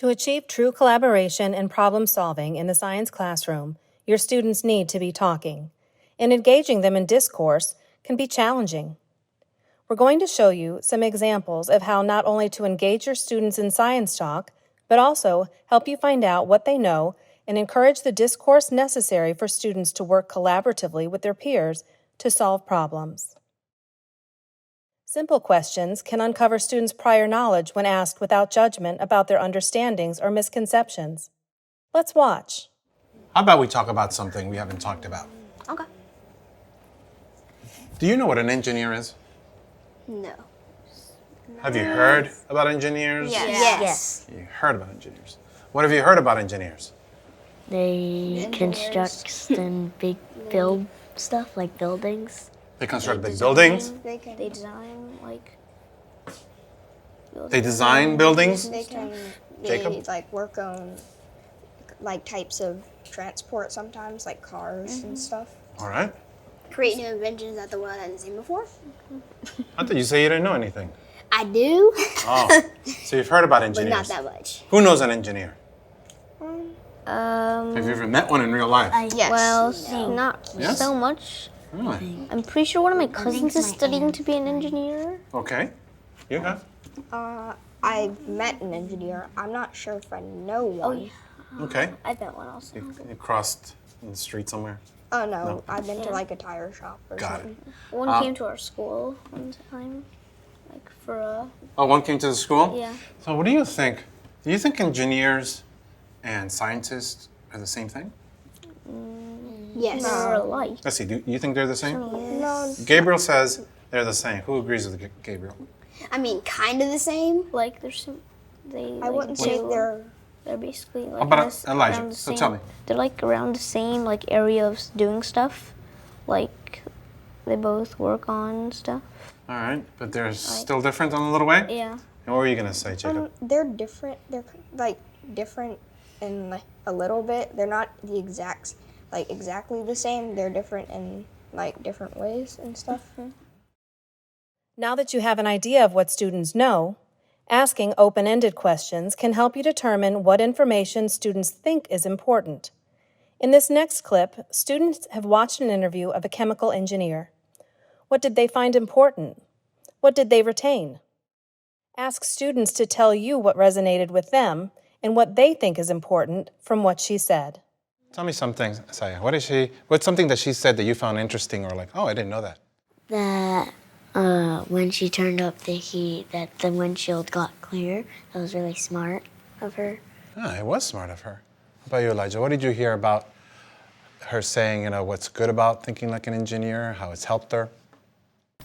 To achieve true collaboration and problem solving in the science classroom, your students need to be talking, and engaging them in discourse can be challenging. We're going to show you some examples of how not only to engage your students in science talk, but also help you find out what they know and encourage the discourse necessary for students to work collaboratively with their peers to solve problems. Simple questions can uncover students' prior knowledge when asked without judgment about their understandings or misconceptions. Let's watch. How about we talk about something we haven't talked about? Okay. Do you know what an engineer is? No. Have you heard about engineers? Yes. You heard about engineers. What have you heard about engineers? They construct and build stuff like buildings. They construct big buildings. They design They design buildings. They can Jacob? work on types of transport sometimes, like cars and stuff. All right. create new inventions that the world hasn't seen before. I thought you say you didn't know anything. I do, Oh, so you've heard about but engineers. not that much. Who knows an engineer? Um, Have you ever met one in real life? Yes. well, not Yes? so much. Really? I'm pretty sure one of my cousins is studying to be an engineer. Okay. You have? I've met an engineer. I'm not sure if I know one. Okay. I bet one also. You crossed in the street somewhere? Oh no, I've been to a tire shop or Got something. it. One came to our school one time, like for a Oh, one came to the school? yeah. So what do you think? Do you think engineers and scientists are the same thing? Yes. They're alike. Let's see, do you think they're the same? No, Gabriel says they're the same. Who agrees with Gabriel? I mean, kind of the same. Like there's some. They. I wouldn't say They're basically like. How about this- Elijah? around the So same- tell me. They're like around the same like area of doing stuff, like they both work on stuff. All right, but they're still different on a little way? Yeah. And what were you going to say, Jacob? they're different. They're different in a little bit. They're not the exactly the same. They're different in different ways and stuff. Now that you have an idea of what students know, asking open-ended questions can help you determine what information students think is important. In this next clip, students have watched an interview of a chemical engineer. What did they find important? What did they retain? Ask students to tell you what resonated with them and what they think is important from what she said. Tell me something, Saya. What's something that she said that you found interesting or like, oh, I didn't know that? That when she turned up the heat, that the windshield got clear. That was really smart of her. Ah, it was smart of her. How about you, Elijah? What did you hear about her saying, what's good about thinking like an engineer, how it's helped her?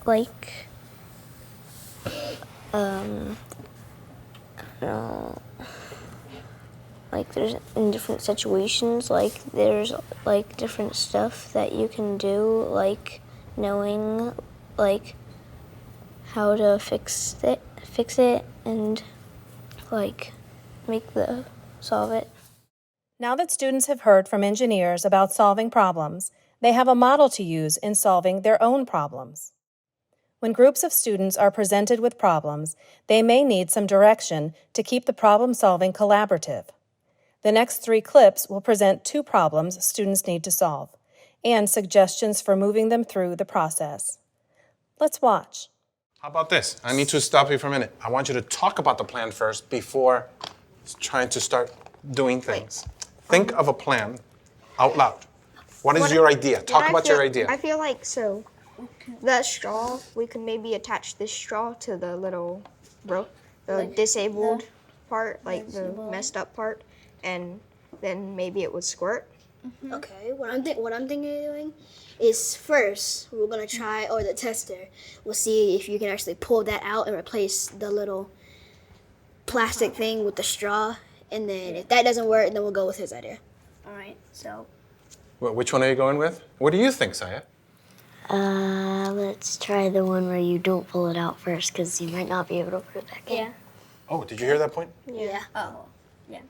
Like, I don't know. Like there's in different situations, like there's like different stuff that you can do, like knowing like how to fix it and like solve it. Now that students have heard from engineers about solving problems, they have a model to use in solving their own problems. When groups of students are presented with problems, they may need some direction to keep the problem-solving collaborative. The next 3 clips will present 2 problems students need to solve and suggestions for moving them through the process. Let's watch. How about this? I need to stop you for a minute. I want you to talk about the plan first before trying to start doing things. Think of a plan out loud. What is your idea? Talk about your idea. I feel like that straw, we could maybe attach this straw to the little disabled part, the messed up part, and then maybe it would squirt. Okay, what I'm thinking of doing is first we're gonna try, or the tester will see if you can actually pull that out and replace the little plastic thing with the straw, and then if that doesn't work, then we'll go with his idea. All right, so Which one are you going with? What do you think, Saya? Let's try the one where you don't pull it out first, because you might not be able to put it back in. yeah, Oh, did you hear that point? yeah. Oh, yeah.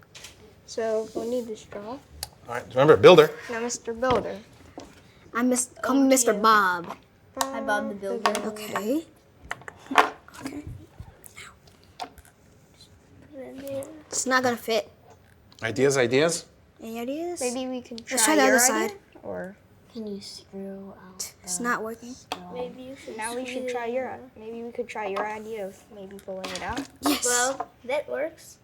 So we'll need the straw. All right, remember, builder. Now, Mr. Builder. Call me Mr. Bob. Hi, Bob the Builder. Okay. It's not gonna fit. Ideas, ideas? Any ideas? Maybe we can Let's try the your other idea, side. or Can you screw out? It's not working. Maybe you should. now we should try your. Maybe we could try your idea of maybe pulling it out. Yes. Well, that works.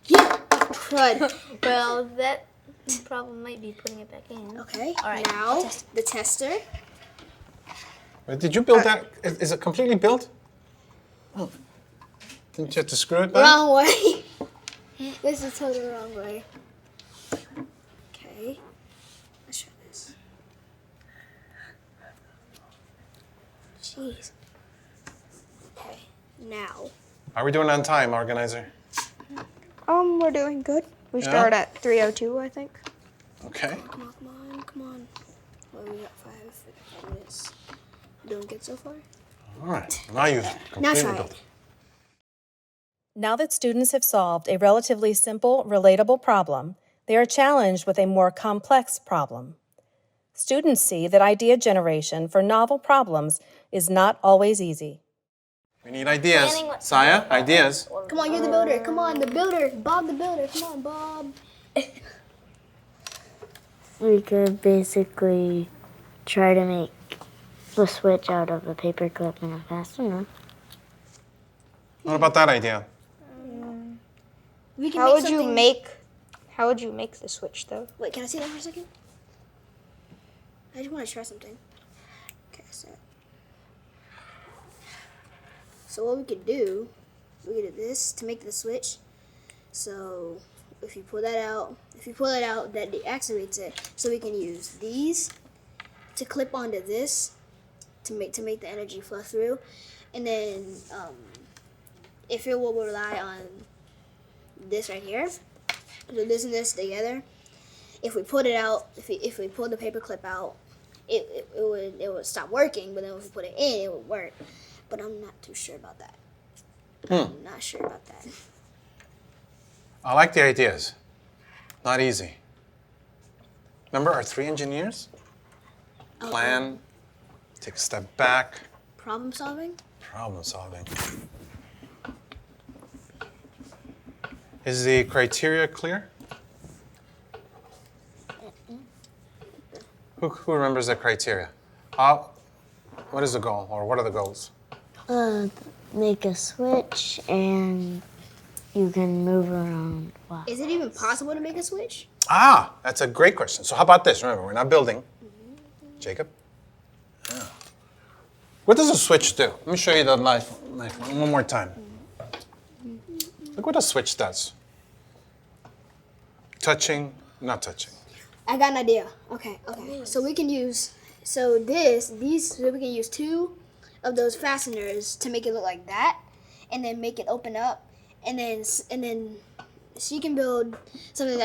yeah. Crud. Well, that problem might be putting it back in. Okay. All right. Now the tester. Wait, did you build that? Is it completely built? Oh. Didn't you have to screw it back? Wrong way. This is totally the wrong way. Okay. Let's try this. Jeez. Okay. Now. Are we doing on time, organizer? We're doing good. We Yeah? start at 3:02, I think. Okay. Come on, come on, come on. Well, we got 5 minutes. Doing good so far? All right. Now you've Now completely try built it. it. Now that students have solved a relatively simple, relatable problem, they are challenged with a more complex problem. Students see that idea generation for novel problems is not always easy. We need ideas. Planning what- Saya, ideas. Come on, you're the builder. Come on, the builder. Bob the builder. Come on, Bob. We could basically try to make the switch out of a paper clip and a fastener. What about that idea? We can How make would something. How would you make the switch though? Wait, can I see that for a second? I just want to try something. Okay, so what we could do this to make the switch. So if you pull that out, that deactivates it. So we can use these to clip onto this to make the energy flow through, and then if it will rely on this right here, so this and this together. If we pulled it out, if we pulled the paper clip out, it would stop working. But then if we put it in, it would work. But I'm not too sure about that. I'm not sure about that. I like the ideas. Not easy. Remember our 3 engineers? Plan, take a step back, Problem solving. problem solving. Is the criteria clear? Who remembers the criteria? What is the goal, or what are the goals? Make a switch and you can move around. Wow. Is it even possible to make a switch? That's a great question. So how about this? Remember, we're not building. Jacob? Yeah. What does a switch do? Let me show you the life one more time. Look what a switch does. Touching, not touching. I got an idea. Okay. So we can use we can use 2 of those fasteners to make it look like that, and then make it open up, and then so you can build something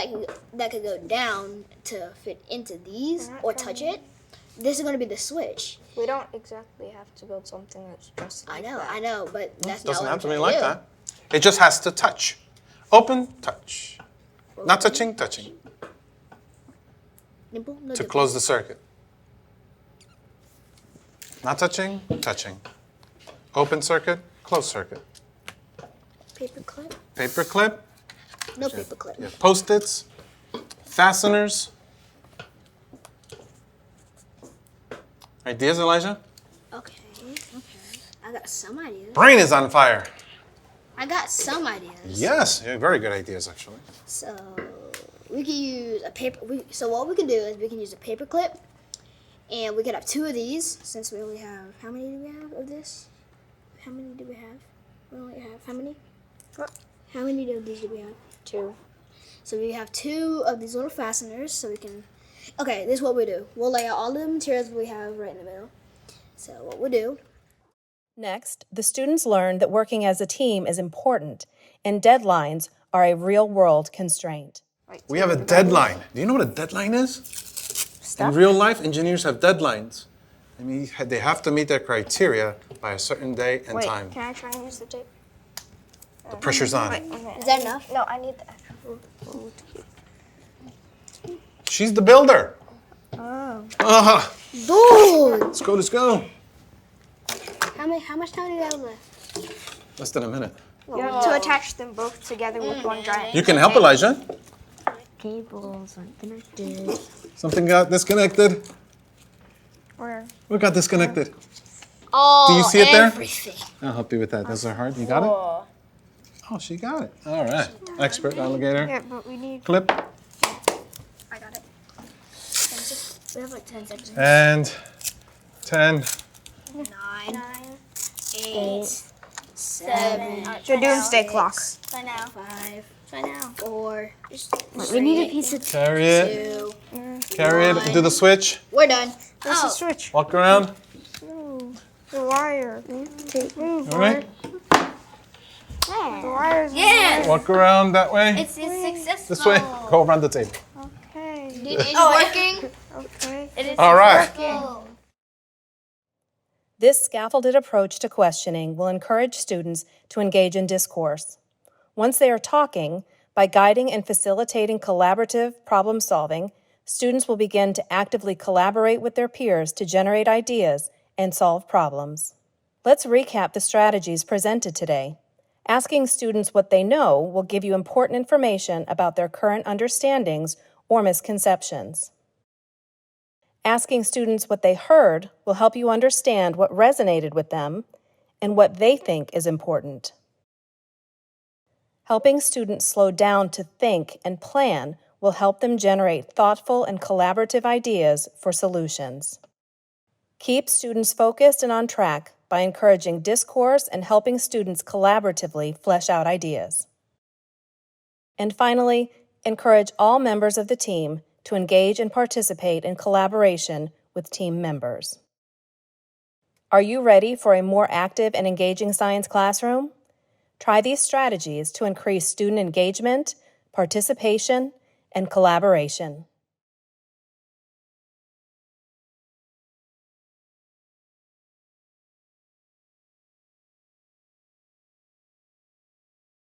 that could go down to fit into these or touch it. This is going to be the switch. We don't exactly have to build something that's just like that. I know, but that's It doesn't not have to what be I'm like trying to that. It just has to touch. Open, touch. Not touching, touching. do. Nipple? No To nipple. close the circuit. Not touching, touching. Open circuit, close circuit. Paper clip? Paper clip, No paper clip. you have Post-its, fasteners. Ideas, Elijah? Okay. I got some ideas. Brain is on fire. I got some ideas. Yes, you have very good ideas, actually. So we can use a paper. So what we can do is we can use a paper clip, and we could have 2 of these since we only have. How many do we have of this? How many do we have? We only have how many? What? How many of these do we have? 2. So we have 2 of these little fasteners, so we can. Okay, this is what we do. We'll lay out all the materials we have right in the middle. So what we do. Next, the students learn that working as a team is important, and deadlines are a real-world constraint. We have a deadline. Do you know what a deadline is? In real life, engineers have deadlines. I mean, they have to meet their criteria by a certain day and Wait, time. can I try and use the tape? The pressure's on. Is that enough? No, I need the actual rule to keep. She's the builder. Dude! Let's go, let's go. How much time do we have left? Less than a minute. You have to attach them both together with one giant. You can help Elijah. Cables aren't connected. Something got disconnected. Where? What got disconnected? Oh, Do you see it there? everything. I'll help you with that. Those are hard. You got it? Oh, she got it. All right. Expert alligator. Yeah, but we need. Clip. I got it. We have like 10 seconds. And 10. 9, 8, 7, The doomsday clock. Try now. 5, Try now. 4, we need a piece of Carry it. 2. Carry it. Do the switch. We're done. There's a switch. Walk around. The wire. All right. The wire's Yeah. Walk around that way. It's successful. This way. Go around the table. okay. It's working. Okay. It is All right. successful. This scaffolded approach to questioning will encourage students to engage in discourse. Once they are talking, by guiding and facilitating collaborative problem solving, students will begin to actively collaborate with their peers to generate ideas and solve problems. Let's recap the strategies presented today. Asking students what they know will give you important information about their current understandings or misconceptions. Asking students what they heard will help you understand what resonated with them and what they think is important. Helping students slow down to think and plan will help them generate thoughtful and collaborative ideas for solutions. Keep students focused and on track by encouraging discourse and helping students collaboratively flesh out ideas. And finally, encourage all members of the team to engage and participate in collaboration with team members. Are you ready for a more active and engaging science classroom? Try these strategies to increase student engagement, participation, and collaboration.